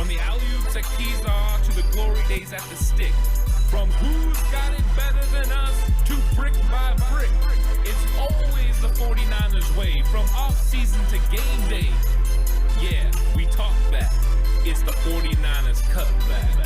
the alley-oops at Kezar to the glory days at the stick. From who's got it better than us to brick by brick. It's always the 49ers way, from off-season to game day. Yeah, we talk back. It's the 49ers Cutback.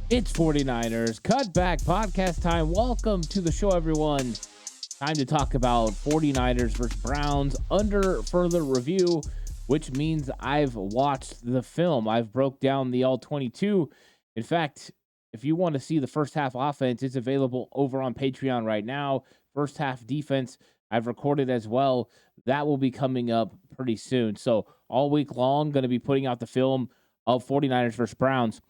It's 49ers Cutback Podcast time. Welcome to the show, everyone. Time to talk about 49ers versus Browns under further review, which means I've watched the film. I've broke down the all-22. In fact, if you want to see the first half offense, it's available over on Patreon right now. First half defense, I've recorded as well. That will be coming up pretty soon. So all week long, going to be putting out the film of 49ers versus Browns.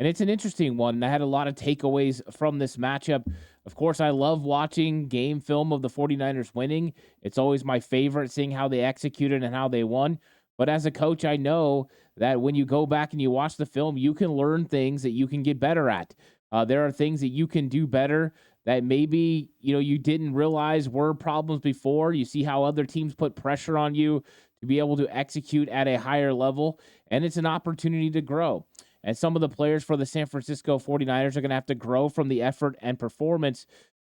And it's an interesting one. And I had a lot of takeaways from this matchup. Of course, I love watching game film of the 49ers winning. It's always my favorite, seeing how they executed and how they won. But as a coach, I know that when you go back and you watch the film, you can learn things that you can get better at. There are things that you can do better that maybe you didn't realize were problems before. You see how other teams put pressure on you to be able to execute at a higher level, and it's an opportunity to grow. And some of the players for the San Francisco 49ers are going to have to grow from the effort and performance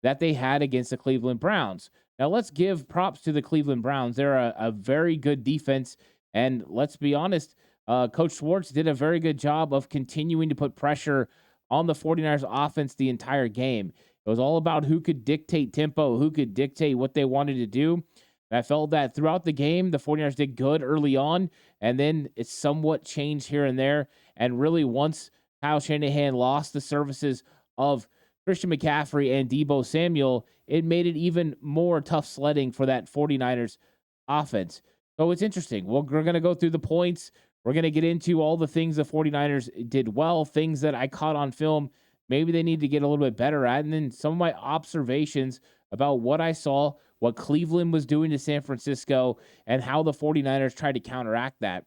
that they had against the Cleveland Browns. Now, let's give props to the Cleveland Browns. They're a very good defense. And let's be honest, Coach Schwartz did a very good job of continuing to put pressure on the 49ers offense the entire game. It was all about who could dictate tempo, who could dictate what they wanted to do. And I felt that throughout the game, the 49ers did good early on, and then it's somewhat changed here and there. And really, once Kyle Shanahan lost the services of Christian McCaffrey and Deebo Samuel, it made it even more tough sledding for that 49ers offense. So it's interesting. We're going to go through the points. We're going to get into all the things the 49ers did well, things that I caught on film. Maybe they need to get a little bit better at. And then some of my observations about what I saw, what Cleveland was doing to San Francisco, and how the 49ers tried to counteract that.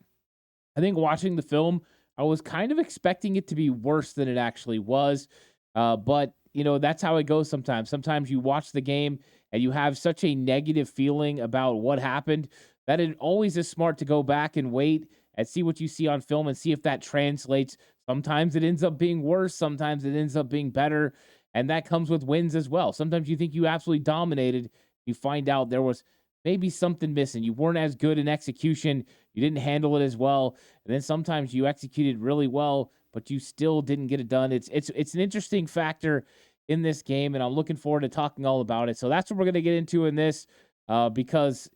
I think watching the film, I was kind of expecting it to be worse than it actually was. But, that's how it goes sometimes. Sometimes you watch the game and you have such a negative feeling about what happened that it always is smart to go back and wait and see what you see on film and see if that translates. Sometimes it ends up being worse. Sometimes it ends up being better. And that comes with wins as well. Sometimes you think you absolutely dominated. You find out there was maybe something missing. You weren't as good in execution. You didn't handle it as well. And then sometimes you executed really well, but you still didn't get it done. It's an interesting factor in this game, and I'm looking forward to talking all about it. So that's what we're going to get into in this because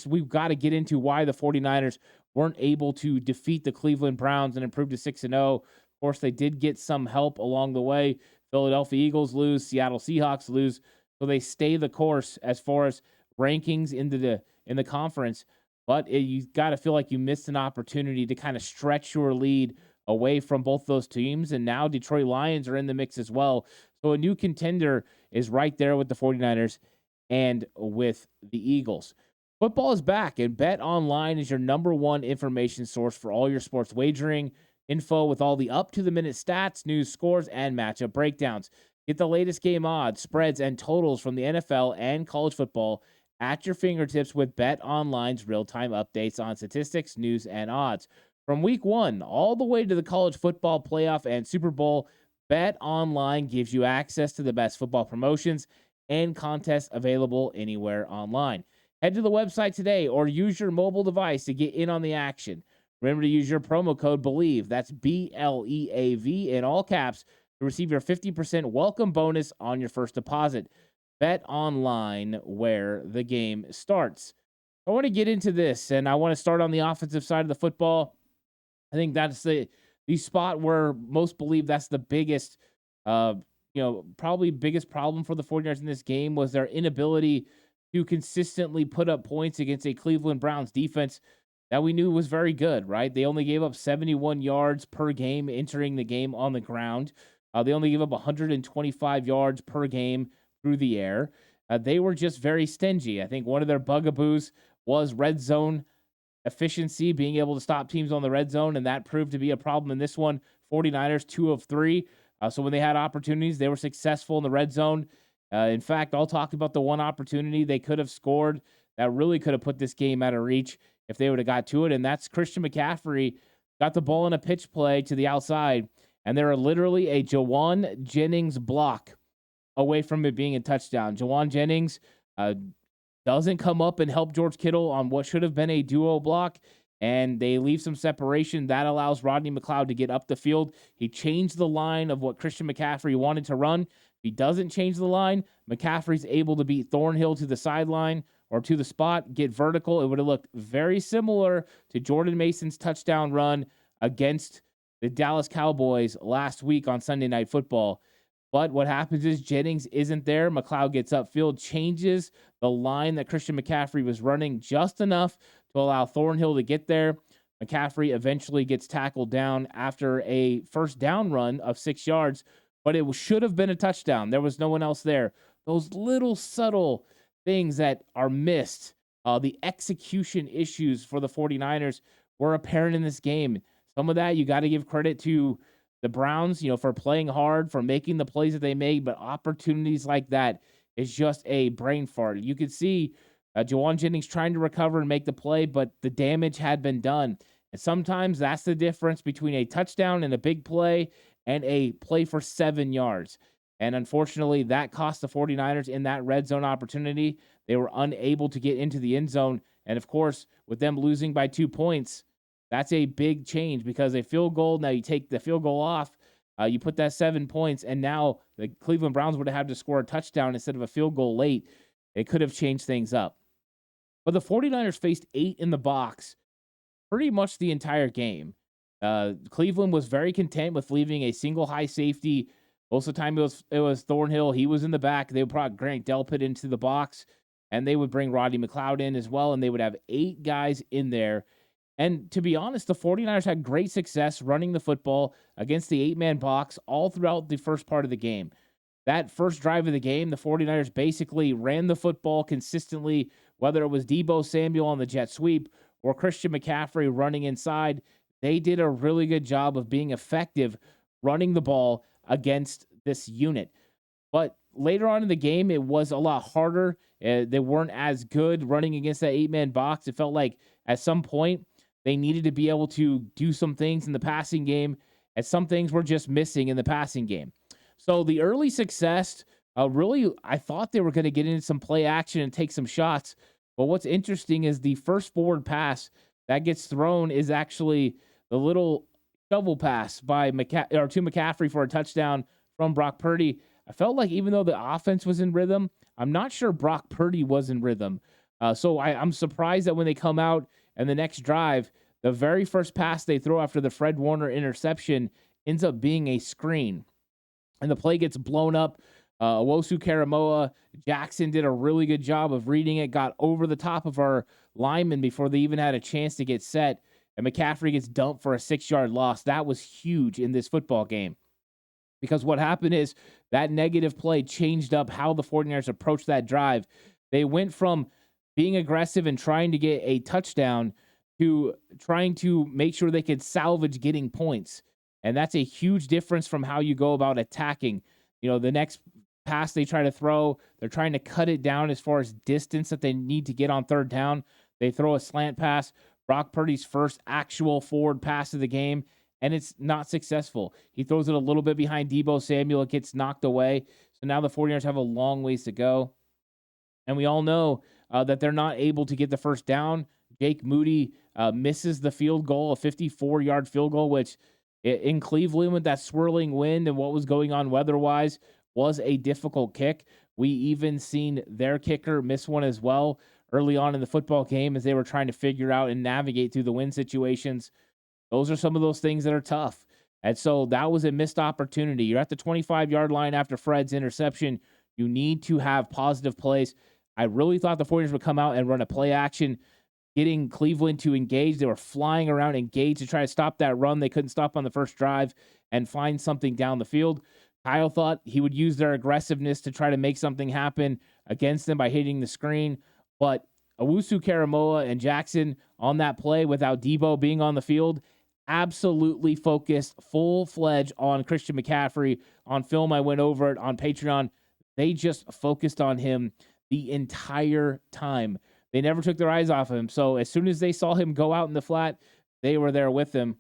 we've got to get into why the 49ers weren't able to defeat the Cleveland Browns and improve to 6-0. Of course, they did get some help along the way. Philadelphia Eagles lose, Seattle Seahawks lose, so they stay the course as far as rankings in the conference. But you got to feel like you missed an opportunity to kind of stretch your lead away from both those teams. And now Detroit Lions are in the mix as well. So a new contender is right there with the 49ers and with the Eagles. Football is back, and Bet Online is your number one information source for all your sports wagering info with all the up-to-the-minute stats, news, scores, and matchup breakdowns. Get the latest game odds, spreads, and totals from the NFL and college football at your fingertips with Bet Online's real-time updates on statistics, news, and odds. From week 1 all the way to the college football playoff and Super Bowl, Bet Online gives you access to the best football promotions and contests available anywhere online. Head to the website today or use your mobile device to get in on the action. Remember to use your promo code BELIEVE, that's BLEAV in all caps, to receive your 50% welcome bonus on your first deposit. Bet Online, where the game starts. I want to get into this, and I want to start on the offensive side of the football. I think that's the spot where most believe that's the biggest, probably biggest problem for the 49ers in this game was their inability to consistently put up points against a Cleveland Browns defense that we knew was very good, right? They only gave up 71 yards per game entering the game on the ground. They only gave up 125 yards per game through the air. They were just very stingy. I think one of their bugaboos was red zone efficiency, being able to stop teams on the red zone, and that proved to be a problem in this one. 49ers, 2 of 3. So when they had opportunities, they were successful in the red zone. In fact, I'll talk about the one opportunity they could have scored that really could have put this game out of reach if they would have got to it. And that's Christian McCaffrey got the ball in a pitch play to the outside, and they're literally a Jawan Jennings block away from it being a touchdown. Jawan Jennings doesn't come up and help George Kittle on what should have been a duo block, and they leave some separation. That allows Rodney McLeod to get up the field. He changed the line of what Christian McCaffrey wanted to run. If he doesn't change the line, McCaffrey's able to beat Thornhill to the sideline or to the spot, get vertical. It would have looked very similar to Jordan Mason's touchdown run against the Dallas Cowboys last week on Sunday Night Football. But what happens is Jennings isn't there. McLeod gets upfield, changes the line that Christian McCaffrey was running just enough to allow Thornhill to get there. McCaffrey eventually gets tackled down after a first down run of 6 yards, but it should have been a touchdown. There was no one else there. Those little subtle things that are missed, the execution issues for the 49ers were apparent in this game. Some of that you got to give credit to the Browns, for playing hard, for making the plays that they made, but opportunities like that is just a brain fart. You could see Jawan Jennings trying to recover and make the play, but the damage had been done. And sometimes that's the difference between a touchdown and a big play and a play for 7 yards. And unfortunately, that cost the 49ers in that red zone opportunity. They were unable to get into the end zone. And of course, with them losing by 2 points, that's a big change because a field goal, now you take the field goal off, you put that 7 points, and now the Cleveland Browns would have had to score a touchdown instead of a field goal late. It could have changed things up. But the 49ers faced 8 in the box pretty much the entire game. Cleveland was very content with leaving a single high safety. Most of the time it was Thornhill. He was in the back. They would brought Grant Delpit into the box, and they would bring Rodney McLeod in as well, and they would have 8 guys in there. And to be honest, the 49ers had great success running the football against the 8-man box all throughout the first part of the game. That first drive of the game, the 49ers basically ran the football consistently, whether it was Deebo Samuel on the jet sweep or Christian McCaffrey running inside. They did a really good job of being effective running the ball against this unit. But later on in the game, it was a lot harder. They weren't as good running against that 8-man box. It felt like at some point they needed to be able to do some things in the passing game, and some things were just missing in the passing game. So the early success, really, I thought they were going to get into some play action and take some shots. But what's interesting is the first forward pass that gets thrown is actually the little shovel pass by to McCaffrey for a touchdown from Brock Purdy. I felt like even though the offense was in rhythm, I'm not sure Brock Purdy was in rhythm. So I'm surprised that when they come out and the next drive, the very first pass they throw after the Fred Warner interception ends up being a screen. And the play gets blown up. Owosu Karamoa, Jackson did a really good job of reading it, got over the top of our linemen before they even had a chance to get set. And McCaffrey gets dumped for a 6-yard loss. That was huge in this football game. Because what happened is that negative play changed up how the 49ers approached that drive. They went from being aggressive and trying to get a touchdown to trying to make sure they could salvage getting points. And that's a huge difference from how you go about attacking. The next pass they try to throw, they're trying to cut it down as far as distance that they need to get on third down. They throw a slant pass, Brock Purdy's first actual forward pass of the game, and it's not successful. He throws it a little bit behind Deebo Samuel. It gets knocked away. So now the 49ers have a long ways to go. And we all know that they're not able to get the first down. Jake Moody misses the field goal, a 54-yard field goal, which in Cleveland with that swirling wind and what was going on weather-wise was a difficult kick. We even seen their kicker miss one as well early on in the football game as they were trying to figure out and navigate through the wind situations. Those are some of those things that are tough. And so that was a missed opportunity. You're at the 25-yard line after Fred's interception. You need to have positive plays. I really thought the 49ers would come out and run a play action, getting Cleveland to engage. They were flying around engaged to try to stop that run they couldn't stop on the first drive and find something down the field. Kyle thought he would use their aggressiveness to try to make something happen against them by hitting the screen. But Owusu Karamoa and Jackson on that play without Deebo being on the field absolutely focused full-fledged on Christian McCaffrey. On film, I went over it on Patreon. They just focused on him the entire time. They never took their eyes off him. So as soon as they saw him go out in the flat, they were there with him.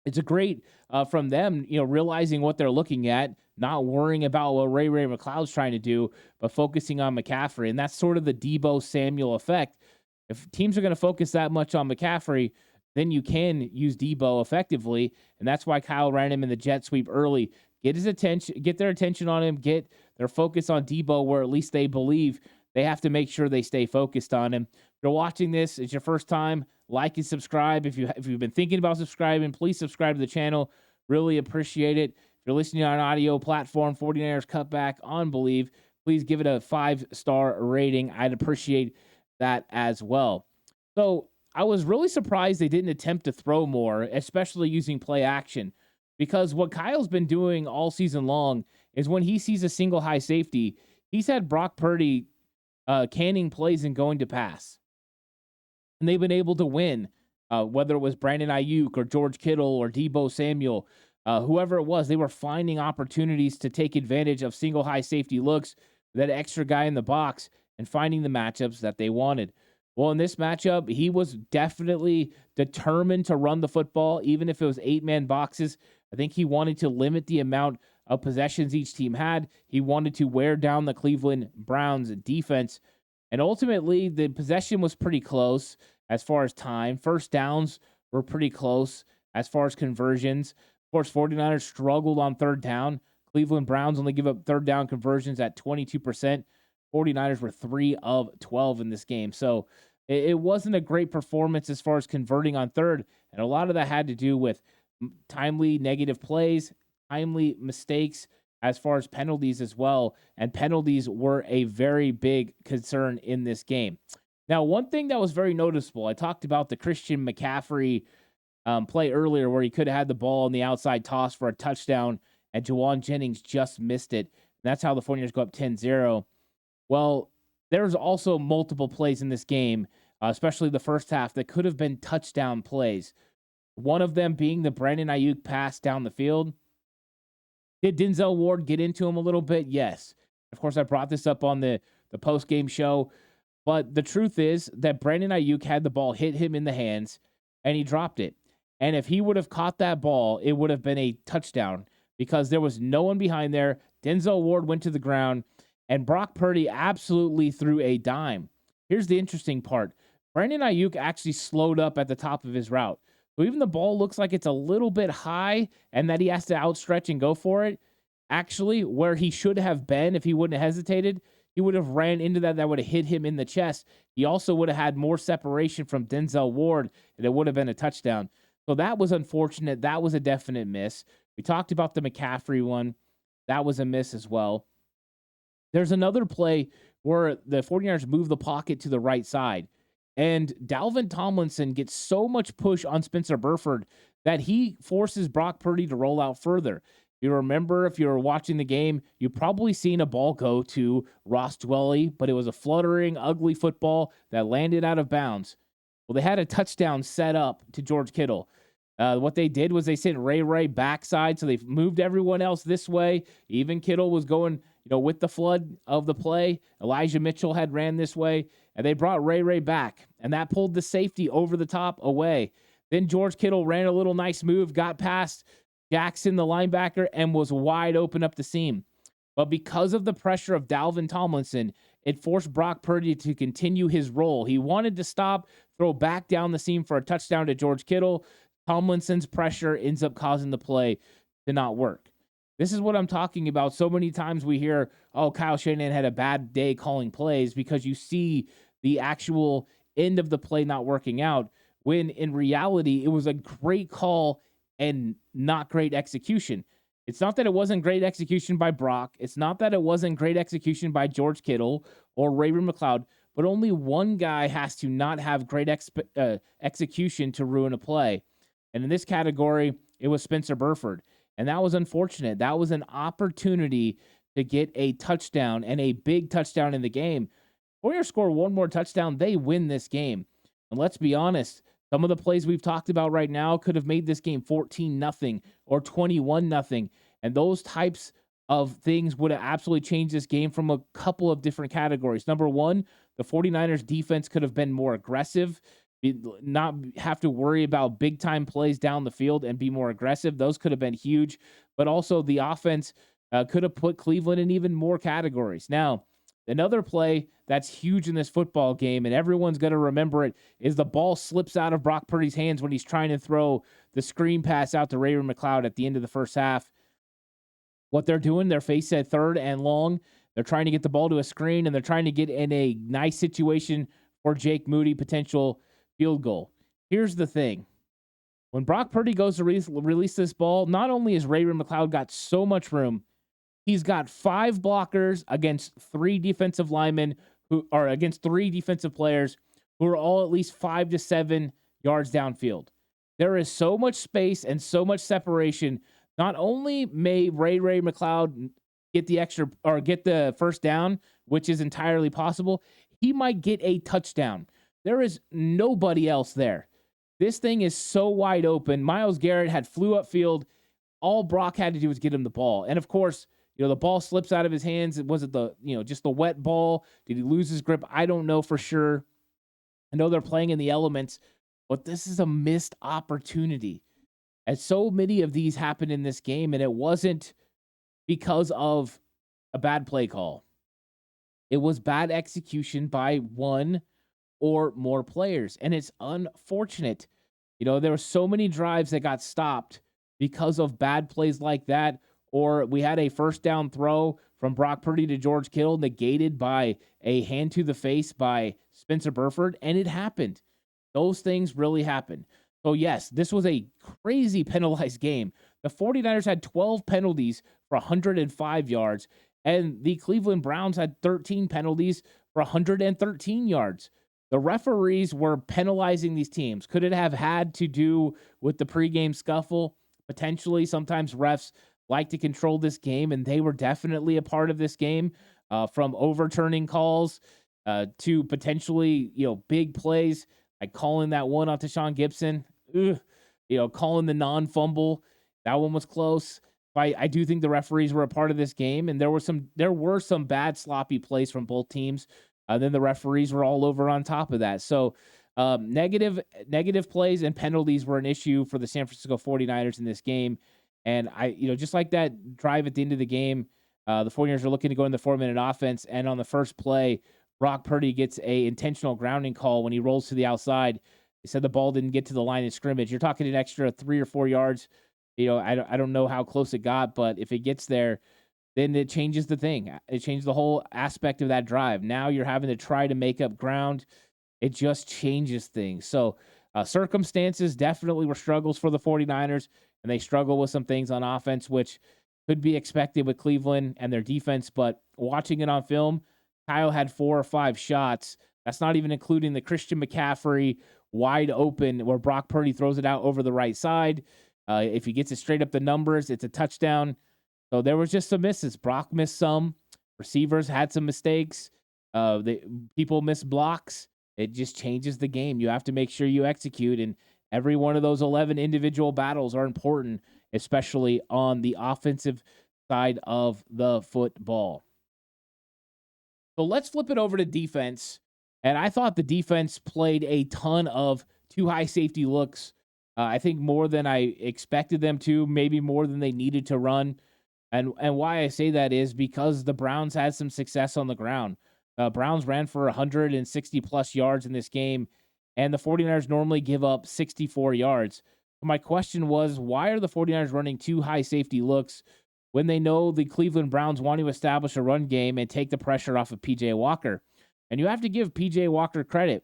It's a great from them, realizing what they're looking at, not worrying about what Ray McCloud's trying to do, but focusing on McCaffrey. And that's sort of the Deebo Samuel effect. If teams are going to focus that much on McCaffrey, then you can use Deebo effectively. And that's why Kyle ran him in the jet sweep early. Get their attention on him, get their focus on Deebo, where at least they believe they have to make sure they stay focused on him. If you're watching this, it's your first time, like and subscribe. If you've been thinking about subscribing, please subscribe to the channel. Really appreciate it. If you're listening on an audio platform, 49ers Cutback on Believe, please give it a 5-star rating. I'd appreciate that as well. So I was really surprised they didn't attempt to throw more, especially using play action, because what Kyle's been doing all season long is when he sees a single high safety, he's had Brock Purdy canning plays and going to pass. And they've been able to win, whether it was Brandon Ayuk or George Kittle or Deebo Samuel, whoever it was, they were finding opportunities to take advantage of single high safety looks, that extra guy in the box, and finding the matchups that they wanted. Well, in this matchup, he was definitely determined to run the football, even if it was 8-man boxes. I think he wanted to limit the amount of possessions each team had. He wanted to wear down the Cleveland Browns defense. And ultimately, the possession was pretty close as far as time. First downs were pretty close as far as conversions. Of course, 49ers struggled on third down. Cleveland Browns only give up third down conversions at 22%. 49ers were 3 of 12 in this game. So it wasn't a great performance as far as converting on third. And a lot of that had to do with timely negative plays, timely mistakes, as far as penalties as well. And penalties were a very big concern in this game. Now, one thing that was very noticeable, I talked about the Christian McCaffrey play earlier where he could have had the ball on the outside toss for a touchdown, and Juwan Jennings just missed it. And that's how the 49ers go up 10-0. Well, there's also multiple plays in this game, especially the first half, that could have been touchdown plays. One of them being the Brandon Ayuk pass down the field. Did Denzel Ward get into him a little bit? Yes. Of course, I brought this up on the post-game show. But the truth is that Brandon Ayuk had the ball hit him in the hands, and he dropped it. And if he would have caught that ball, it would have been a touchdown because there was no one behind there. Denzel Ward went to the ground, and Brock Purdy absolutely threw a dime. Here's the interesting part. Brandon Ayuk actually slowed up at the top of his route. So even the ball looks like it's a little bit high and that he has to outstretch and go for it. Actually, where he should have been if he wouldn't have hesitated, he would have ran into that would have hit him in the chest. He also would have had more separation from Denzel Ward, and it would have been a touchdown. So that was unfortunate. That was a definite miss. We talked about the McCaffrey one. That was a miss as well. There's another play where the 49ers move the pocket to the right side, and Dalvin Tomlinson gets so much push on Spencer Burford that he forces Brock Purdy to roll out further. You remember, if you were watching the game, you probably seen a ball go to Ross Dwelley, but it was a fluttering, ugly football that landed out of bounds. Well, they had a touchdown set up to George Kittle. What they did was they sent Ray backside, so they moved everyone else this way. Even Kittle was going, with the flood of the play. Elijah Mitchell had ran this way, and they brought Ray back, and that pulled the safety over the top away. Then George Kittle ran a little nice move, got past Jackson, the linebacker, and was wide open up the seam. But because of the pressure of Dalvin Tomlinson, it forced Brock Purdy to continue his role. He wanted to stop, throw back down the seam for a touchdown to George Kittle. Tomlinson's pressure ends up causing the play to not work. This is what I'm talking about. So many times we hear, Kyle Shanahan had a bad day calling plays, because you see the actual end of the play not working out, when in reality, it was a great call and not great execution. It's not that it wasn't great execution by Brock. It's not that it wasn't great execution by George Kittle or Ray McCloud, but only one guy has to not have great execution to ruin a play. And in this category, it was Spencer Burford. And that was unfortunate. That was an opportunity to get a touchdown, and a big touchdown in the game. Warriors score one more touchdown, they win this game. And let's be honest, Some of the plays we've talked about right now could have made this game 14-0 or 21-0. And those types of things would have absolutely changed this game from a couple of different categories. Number one, the 49ers defense could have been more aggressive, not have to worry about big time plays down the field and be more aggressive. Those could have been huge. But also the offense could have put Cleveland in even more categories. Now, another play that's huge in this football game, and everyone's going to remember it, is the ball slips out of Brock Purdy's hands when he's trying to throw the screen pass out to Ray-Ray McCloud at the end of the first half. What they're doing, they're faced at 3rd and long. They're trying to get the ball to a screen, and they're trying to get in a nice situation for Jake Moody, potential field goal. Here's the thing. When Brock Purdy goes to release this ball, not only has Ray-Ray McCloud got so much room, he's got 5 blockers against 3 defensive linemen who are against 3 defensive players who are all at least 5 to 7 yards downfield. There is so much space and so much separation. Not only may Ray-Ray McCloud get the first down, which is entirely possible, he might get a touchdown. There is nobody else there. This thing is so wide open. Myles Garrett flew upfield. All Brock had to do was get him the ball. And of course, the ball slips out of his hands. Was it just the wet ball? Did he lose his grip? I don't know for sure. I know they're playing in the elements, but this is a missed opportunity. And so many of these happened in this game, and it wasn't because of a bad play call. It was bad execution by one or more players, and it's unfortunate. There were so many drives that got stopped because of bad plays like that, or we had a first down throw from Brock Purdy to George Kittle negated by a hand to the face by Spencer Burford, and it happened. Those things really happened. So, yes, this was a crazy penalized game. The 49ers had 12 penalties for 105 yards, and the Cleveland Browns had 13 penalties for 113 yards. The referees were penalizing these teams. Could it have had to do with the pregame scuffle? Potentially. Sometimes refs like to control this game, and they were definitely a part of this game, from overturning calls to potentially, big plays, like calling that one on Tashawn Gibson, calling the non-fumble. That one was close. I do think the referees were a part of this game, and there were some bad sloppy plays from both teams. Then the referees were all over on top of that. So negative plays and penalties were an issue for the San Francisco 49ers in this game. And just like that drive at the end of the game, the 49ers are looking to go in the 4-minute offense. And on the first play, Brock Purdy gets a intentional grounding call when he rolls to the outside. They said the ball didn't get to the line of scrimmage. You're talking an extra 3 or 4 yards. I don't know how close it got, but if it gets there, then it changes the thing. It changes the whole aspect of that drive. Now you're having to try to make up ground. It just changes things. So circumstances definitely were struggles for the 49ers, and they struggle with some things on offense, which could be expected with Cleveland and their defense. But watching it on film, Kyle had 4 or 5 shots. That's not even including the Christian McCaffrey wide open where Brock Purdy throws it out over the right side. If he gets it straight up the numbers, it's a touchdown. So there was just some misses. Brock missed some. Receivers had some mistakes. People missed blocks. It just changes the game. You have to make sure you execute, and every one of those 11 individual battles are important, especially on the offensive side of the football. So let's flip it over to defense. And I thought the defense played a ton of too high safety looks. I think more than I expected them to, maybe more than they needed to run. And why I say that is because the Browns had some success on the ground. Browns ran for 160-plus yards in this game, and the 49ers normally give up 64 yards. My question was, why are the 49ers running too high safety looks when they know the Cleveland Browns want to establish a run game and take the pressure off of P.J. Walker? And you have to give P.J. Walker credit.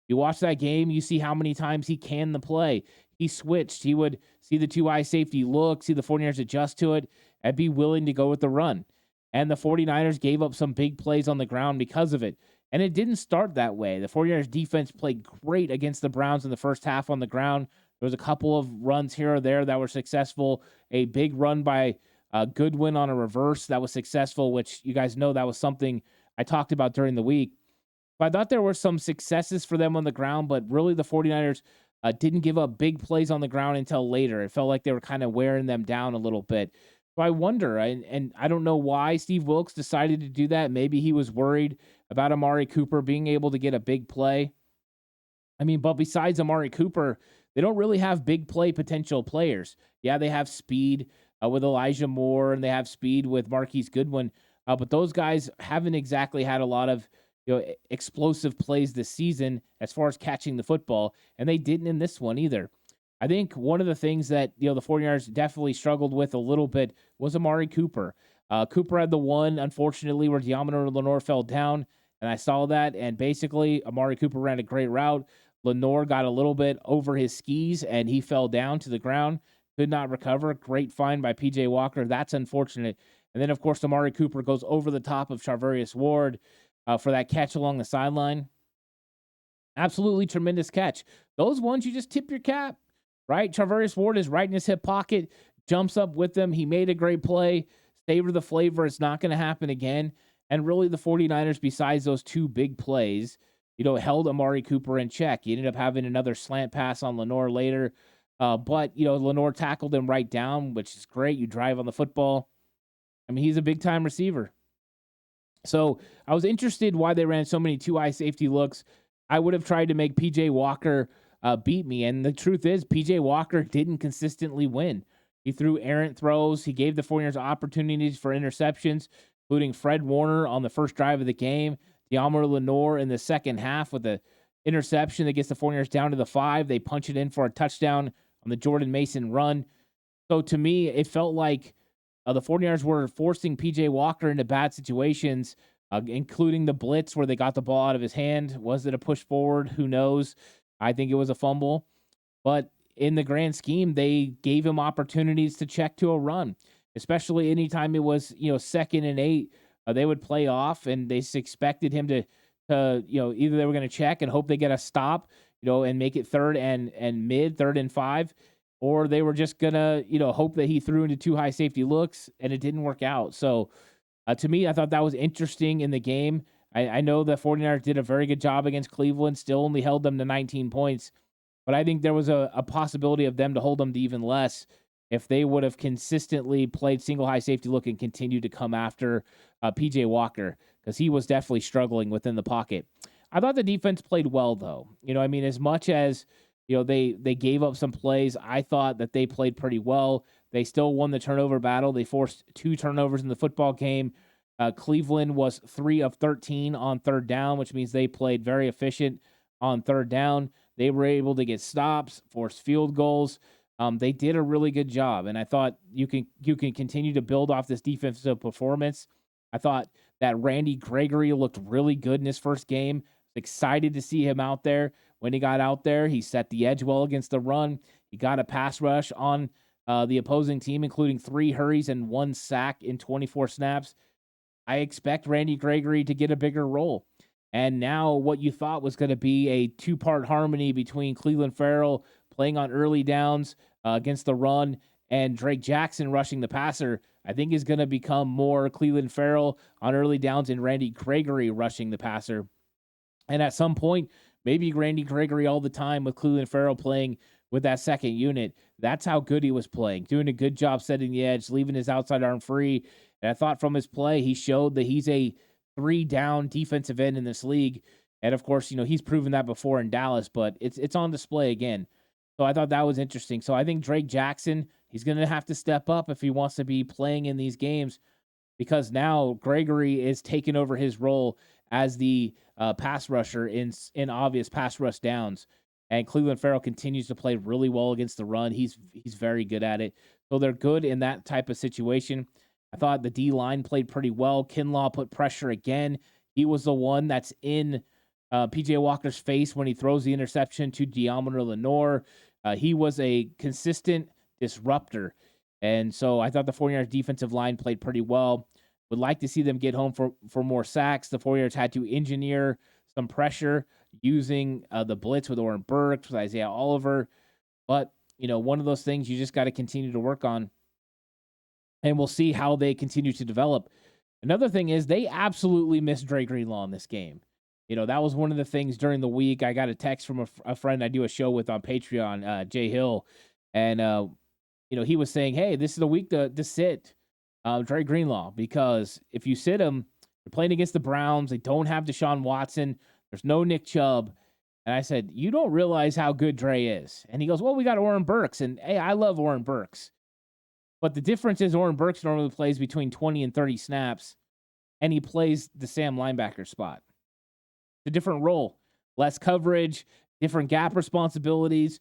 You watch that game, you see how many times he canned the play. He switched. He would see the too high safety look, see the 49ers adjust to it, and be willing to go with the run. And the 49ers gave up some big plays on the ground because of it. And it didn't start that way. The 49ers defense played great against the Browns in the first half on the ground. There was a couple of runs here or there that were successful. A big run by Goodwin on a reverse that was successful, which you guys know that was something I talked about during the week. But I thought there were some successes for them on the ground, but really the 49ers didn't give up big plays on the ground until later. It felt like they were kind of wearing them down a little bit. So I wonder, and I don't know why Steve Wilkes decided to do that. Maybe he was worried about Amari Cooper being able to get a big play. I mean, but besides Amari Cooper, they don't really have big play potential players. Yeah, they have speed with Elijah Moore, and they have speed with Marquise Goodwin, but those guys haven't exactly had a lot of explosive plays this season as far as catching the football, and they didn't in this one either. I think one of the things that the 49ers definitely struggled with a little bit was Amari Cooper. Cooper had the one, unfortunately, where Deommodore Lenoir fell down, and I saw that, and basically Amari Cooper ran a great route. Lenoir got a little bit over his skis, and he fell down to the ground, could not recover. Great find by P.J. Walker. That's unfortunate. And then, of course, Amari Cooper goes over the top of Charvarius Ward for that catch along the sideline. Absolutely tremendous catch. Those ones, you just tip your cap, right? Charvarius Ward is right in his hip pocket, jumps up with them. He made a great play. Savor the flavor. It's not going to happen again. And really, the 49ers, besides those two big plays, held Amari Cooper in check. He ended up having another slant pass on Lenoir later. But Lenoir tackled him right down, which is great. You drive on the football. I mean, he's a big-time receiver. So I was interested why they ran so many two-high safety looks. I would have tried to make P.J. Walker beat me. And the truth is, P.J. Walker didn't consistently win. He threw errant throws. He gave the 49ers opportunities for interceptions, including Fred Warner on the first drive of the game, Deommodore Lenoir in the second half with an interception that gets the 49ers down to the 5. They punch it in for a touchdown on the Jordan Mason run. So to me, it felt like the 49ers were forcing P.J. Walker into bad situations, including the blitz where they got the ball out of his hand. Was it a push forward? Who knows? I think it was a fumble. But in the grand scheme, they gave him opportunities to check to a run, especially anytime it was, 2nd and 8. They would play off, and they expected him to either they were going to check and hope they get a stop, and make it 3rd and mid, 3rd and 5, or they were just going to, hope that he threw into two high safety looks, and it didn't work out. So to me, I thought that was interesting in the game. I know the 49ers did a very good job against Cleveland, still only held them to 19 points, but I think there was a possibility of them to hold them to even less if they would have consistently played single high safety look and continued to come after P.J. Walker, because he was definitely struggling within the pocket. I thought the defense played well, though. As much as they gave up some plays, I thought that they played pretty well. They still won the turnover battle. They forced 2 turnovers in the football game. Cleveland was 3 of 13 on 3rd down, which means they played very efficient on 3rd down. They were able to get stops, force field goals. They did a really good job, and I thought you can continue to build off this defensive performance. I thought that Randy Gregory looked really good in his first game. Excited to see him out there. When he got out there, he set the edge well against the run. He got a pass rush on the opposing team, including 3 hurries and 1 sack in 24 snaps. I expect Randy Gregory to get a bigger role. And now what you thought was going to be a 2-part harmony between Cleveland Farrell playing on early downs against the run and Drake Jackson rushing the passer, I think is going to become more Cleveland Farrell on early downs and Randy Gregory rushing the passer. And at some point, maybe Randy Gregory all the time with Cleveland Farrell playing with that second unit. That's how good he was playing, doing a good job setting the edge, leaving his outside arm free. And I thought from his play, he showed that he's a 3-down defensive end in this league. And of course, he's proven that before in Dallas, but it's on display again. So I thought that was interesting. So I think Drake Jackson, he's going to have to step up if he wants to be playing in these games, because now Gregory is taking over his role as the pass rusher in obvious pass rush downs. And Cleveland Farrell continues to play really well against the run. He's very good at it. So they're good in that type of situation. I thought the D-line played pretty well. Kinlaw put pressure again. He was the one that's in P.J. Walker's face when he throws the interception to Deommodore Lenoir. He was a consistent disruptor. And so I thought the 49ers defensive line played pretty well. Would like to see them get home for more sacks. The 49ers had to engineer some pressure using the blitz with Oren Burks, with Isaiah Oliver. But, one of those things you just got to continue to work on. And we'll see how they continue to develop. Another thing is they absolutely missed Dre Greenlaw in this game. That was one of the things during the week. I got a text from a friend I do a show with on Patreon, Jay Hill, and he was saying, "Hey, this is the week to sit Dre Greenlaw, because if you sit him, you're playing against the Browns. They don't have Deshaun Watson. There's no Nick Chubb." And I said, "You don't realize how good Dre is." And he goes, "Well, we got Oren Burks, and hey, I love Oren Burks, but the difference is Oren Burks normally plays between 20 and 30 snaps, and he plays the Sam linebacker spot. It's a different role, less coverage, different gap responsibilities,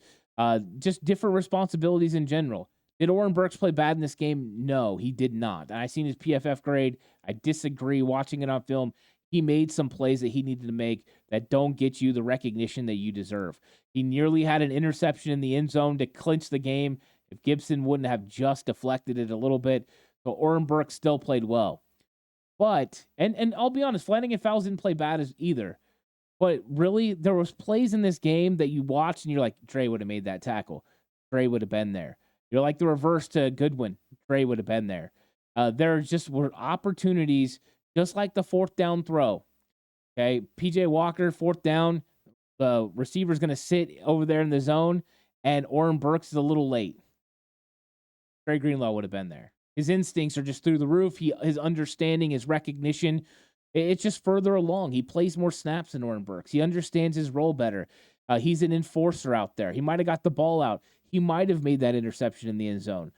just different responsibilities in general." Did Oren Burks play bad in this game? No, he did not. And I seen his PFF grade. I disagree. Watching it on film, he made some plays that he needed to make that don't get you the recognition that you deserve. He nearly had an interception in the end zone to clinch the game if Gibson wouldn't have just deflected it a little bit. So Oren Burks still played well. But, and I'll be honest, Flanagan Fowles didn't play bad as either. But really, there was plays in this game that you watched and you're like, Dre would have made that tackle. Dre would have been there. You're like the reverse to Goodwin. Dre would have been there. There just were opportunities, just like the fourth down throw. Okay, PJ Walker, fourth down. The receiver's going to sit over there in the zone, and Oren Burks is a little late. Dre Greenlaw would have been there. His instincts are just through the roof. His understanding, his recognition, it's just further along. He plays more snaps than Oren Burks. He understands his role better. He's an enforcer out there. He might have got the ball out. He might have made that interception in the end zone.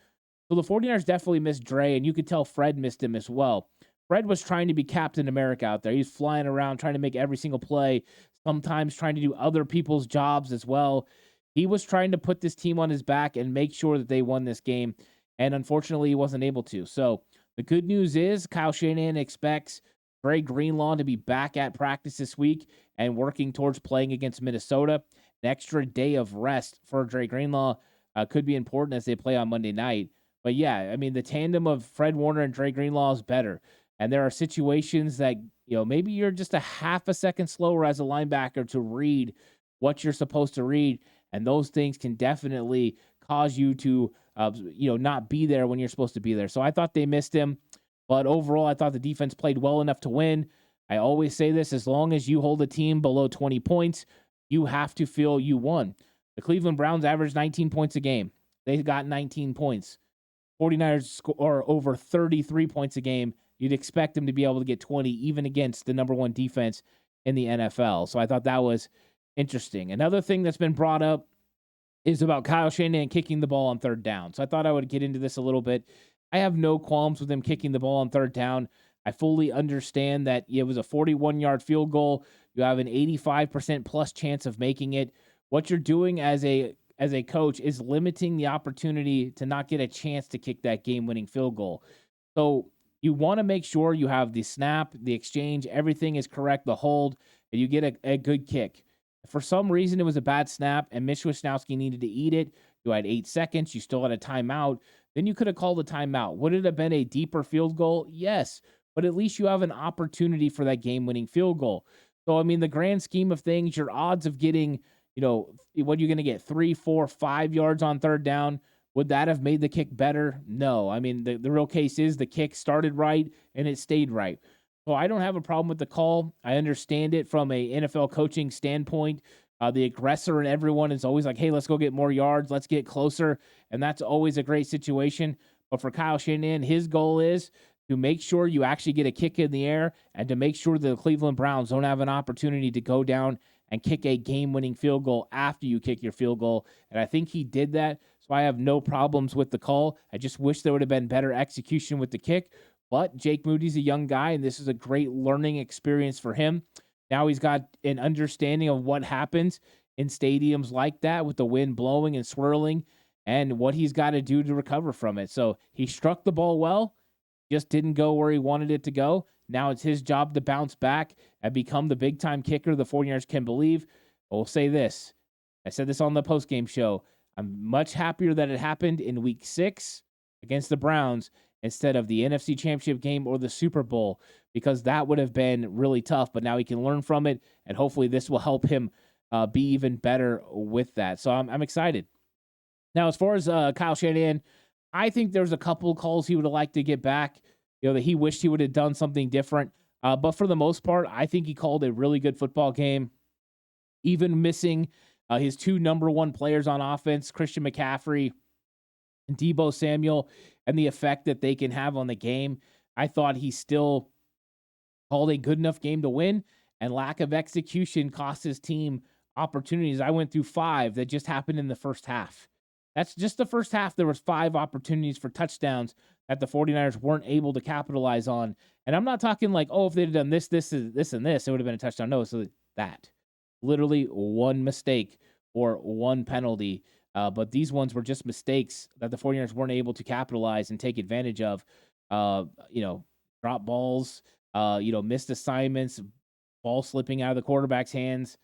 So the 49ers definitely missed Dre, and you could tell Fred missed him as well. Fred was trying to be Captain America out there. He's flying around trying to make every single play, sometimes trying to do other people's jobs as well. He was trying to put this team on his back and make sure that they won this game, and unfortunately he wasn't able to. So the good news is Kyle Shanahan expects Dre Greenlaw to be back at practice this week and working towards playing against Minnesota. An extra day of rest for Dre Greenlaw could be important as they play on Monday night. But yeah, I mean, the tandem of Fred Warner and Dre Greenlaw is better. And there are situations that, maybe you're just a half a second slower as a linebacker to read what you're supposed to read. And those things can definitely cause you to, not be there when you're supposed to be there. So I thought they missed him. But overall, I thought the defense played well enough to win. I always say this, as long as you hold a team below 20 points, you have to feel you won. The Cleveland Browns averaged 19 points a game. They got 19 points. 49ers score over 33 points a game. You'd expect them to be able to get 20 even against the number one defense in the NFL. So I thought that was interesting. Another thing that's been brought up is about Kyle Shanahan kicking the ball on third down. So I thought I would get into this a little bit. I have no qualms with him kicking the ball on third down. I fully understand that it was a 41-yard field goal. You have an 85% plus chance of making it. What you're doing as a coach is limiting the opportunity to not get a chance to kick that game-winning field goal. So you want to make sure you have the snap, the exchange, everything is correct, the hold, and you get a good kick. If for some reason it was a bad snap and Mitch Wisnowski needed to eat it, you had 8 seconds, you still had a timeout, then you could have called a timeout. Would it have been a deeper field goal? Yes, but at least you have an opportunity for that game-winning field goal. So, I mean, the grand scheme of things, your odds of getting, what you're going to get, 3, 4, 5 yards on third down, would that have made the kick better? No. I mean, the real case is the kick started right and it stayed right. So I don't have a problem with the call. I understand it from a NFL coaching standpoint. The aggressor and everyone is always like, hey, let's go get more yards. Let's get closer. And that's always a great situation. But for Kyle Shanahan, his goal is to make sure you actually get a kick in the air and to make sure the Cleveland Browns don't have an opportunity to go down and kick a game-winning field goal after you kick your field goal. And I think he did that, so I have no problems with the call. I just wish there would have been better execution with the kick. But Jake Moody's a young guy, and this is a great learning experience for him. Now he's got an understanding of what happens in stadiums like that with the wind blowing and swirling and what he's got to do to recover from it. So he struck the ball well, just didn't go where he wanted it to go. Now it's his job to bounce back and become the big-time kicker the 49ers can believe. I'll say this. I said this on the postgame show. I'm much happier that it happened in Week 6 against the Browns instead of the NFC Championship game or the Super Bowl, because that would have been really tough. But now he can learn from it, and hopefully this will help him be even better with that. So I'm excited. Now, as far as Kyle Shanahan, I think there's a couple calls he would have liked to get back, that he wished he would have done something different. But for the most part, I think he called a really good football game, even missing his two number one players on offense, Christian McCaffrey and Deebo Samuel, and the effect that they can have on the game. I thought he still called a good enough game to win, and lack of execution cost his team opportunities. I went through 5 that just happened in the first half. That's just the first half. There was 5 opportunities for touchdowns that the 49ers weren't able to capitalize on. And I'm not talking like, oh, if they'd done this, and this, it would have been a touchdown. No, so that. Literally one mistake or one penalty. But these ones were just mistakes that the 49ers weren't able to capitalize and take advantage of. Drop balls, missed assignments, ball slipping out of the quarterback's hands.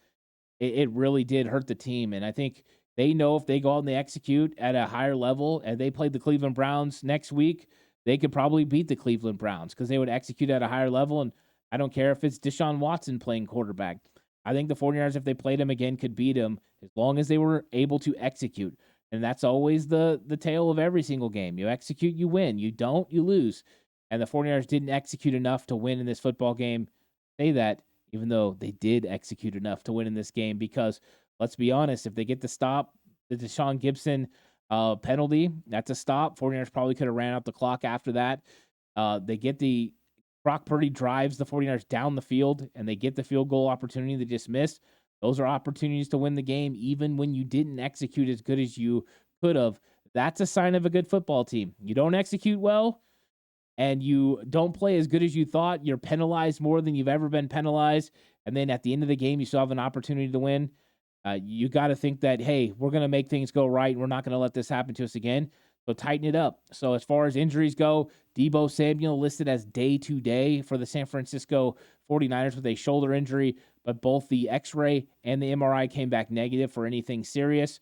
It really did hurt the team. And I think they know if they go out and they execute at a higher level and they played the Cleveland Browns next week, they could probably beat the Cleveland Browns because they would execute at a higher level. And I don't care if it's Deshaun Watson playing quarterback. I think the 49ers, if they played him again, could beat him as long as they were able to execute. And that's always the tale of every single game. You execute, you win. You don't, you lose. And the 49ers didn't execute enough to win in this football game. Say that, even though they did execute enough to win in this game, because let's be honest, if they get the stop, the Deshaun Gibson penalty, that's a stop. 49ers probably could have ran out the clock after that. They get the Brock Purdy drives the 49ers down the field, and they get the field goal opportunity they just missed. Those are opportunities to win the game, even when you didn't execute as good as you could have. That's a sign of a good football team. You don't execute well, and you don't play as good as you thought. You're penalized more than you've ever been penalized. And then at the end of the game, you still have an opportunity to win. You got to think that, hey, we're going to make things go right. We're not going to let this happen to us again. So tighten it up. So as far as injuries go, Deebo Samuel listed as day-to-day for the San Francisco 49ers with a shoulder injury, but both the X-ray and the MRI came back negative for anything serious.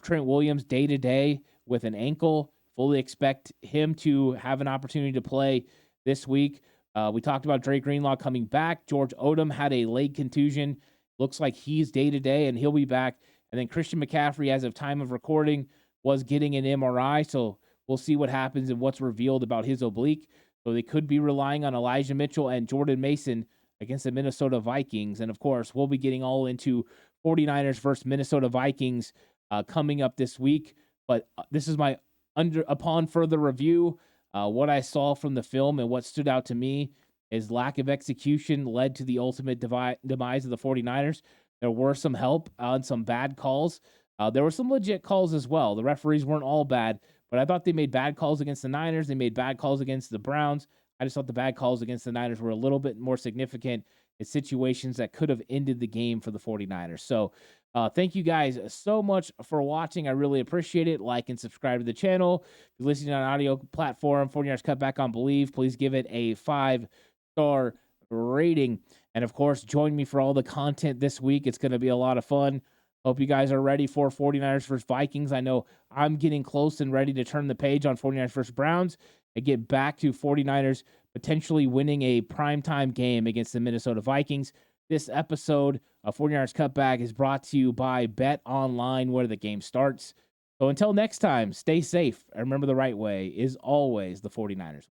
Trent Williams day-to-day with an ankle. Fully expect him to have an opportunity to play this week. We talked about Drake Greenlaw coming back. George Odom had a leg contusion. Looks like he's day-to-day, and he'll be back. And then Christian McCaffrey, as of time of recording, was getting an MRI, so we'll see what happens and what's revealed about his oblique. So they could be relying on Elijah Mitchell and Jordan Mason against the Minnesota Vikings. And, of course, we'll be getting all into 49ers versus Minnesota Vikings coming up this week. But this is my upon further review. What I saw from the film and what stood out to me is lack of execution led to the ultimate demise of the 49ers. There were some help on some bad calls. There were some legit calls as well. The referees weren't all bad, but I thought they made bad calls against the Niners. They made bad calls against the Browns. I just thought the bad calls against the Niners were a little bit more significant in situations that could have ended the game for the 49ers. So thank you guys so much for watching. I really appreciate it. Like and subscribe to the channel. If you're listening on an audio platform, 49ers Cutback on Believe, please give it a 5-star rating. And, of course, join me for all the content this week. It's going to be a lot of fun. Hope you guys are ready for 49ers versus Vikings. I know I'm getting close and ready to turn the page on 49ers versus Browns and get back to 49ers potentially winning a primetime game against the Minnesota Vikings. This episode of 49ers Cutback is brought to you by Bet Online, where the game starts. So until next time, stay safe. And remember, the right way is always the 49ers.